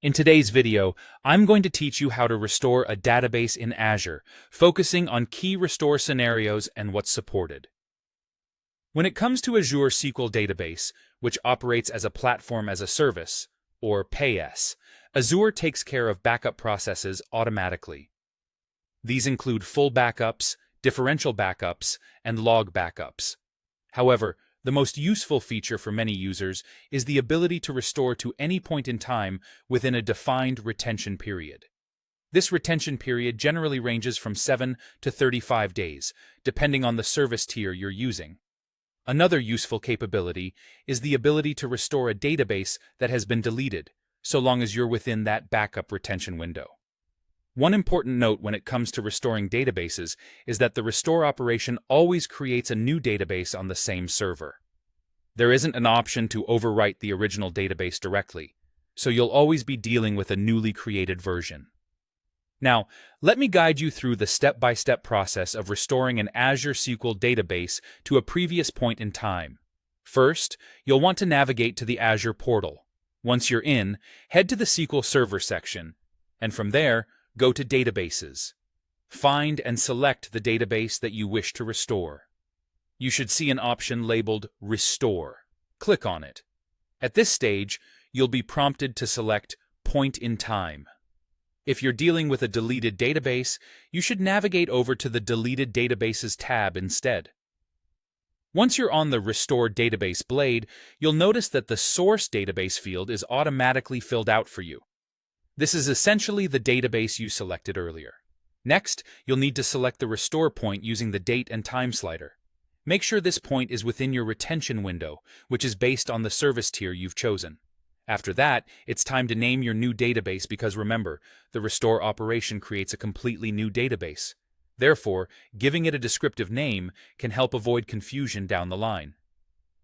In today's video, I'm going to teach you how to restore a database in Azure, focusing on key restore scenarios and what's supported. When it comes to Azure SQL Database, which operates as a platform as a service, or PaaS, Azure takes care of backup processes automatically. These include full backups, differential backups, and log backups. However, the most useful feature for many users is the ability to restore to any point in time within a defined retention period. This retention period generally ranges from 7 to 35 days, depending on the service tier you're using. Another useful capability is the ability to restore a database that has been deleted, so long as you're within that backup retention window. One important note when it comes to restoring databases is that the restore operation always creates a new database on the same server. There isn't an option to overwrite the original database directly, so you'll always be dealing with a newly created version. Now, let me guide you through the step-by-step process of restoring an Azure SQL database to a previous point in time. First, you'll want to navigate to the Azure portal. Once you're in, head to the SQL Server section, and from there, go to Databases. Find and select the database that you wish to restore. You should see an option labeled Restore. Click on it. At this stage, you'll be prompted to select Point in Time. If you're dealing with a deleted database, you should navigate over to the Deleted Databases tab instead. Once you're on the Restore Database blade, you'll notice that the Source Database field is automatically filled out for you. This is essentially the database you selected earlier. Next, you'll need to select the restore point using the date and time slider. Make sure this point is within your retention window, which is based on the service tier you've chosen. After that, it's time to name your new database because remember, the restore operation creates a completely new database. Therefore, giving it a descriptive name can help avoid confusion down the line.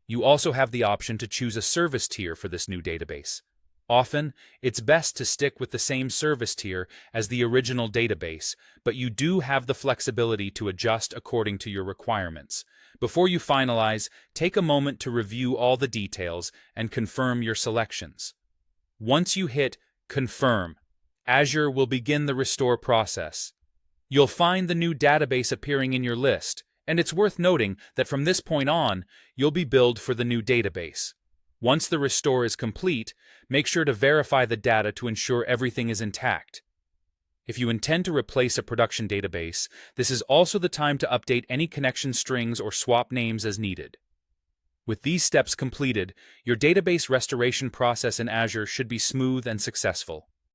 You also have the option to choose a service tier for this new database. Often, it's best to stick with the same service tier as the original database, but you do have the flexibility to adjust according to your requirements. Before you finalize, take a moment to review all the details and confirm your selections. Once you hit Confirm, Azure will begin the restore process. You'll find the new database appearing in your list, and it's worth noting that from this point on, you'll be billed for the new database. Once the restore is complete, make sure to verify the data to ensure everything is intact. If you intend to replace a production database, this is also the time to update any connection strings or swap names as needed. With these steps completed, your database restoration process in Azure should be smooth and successful.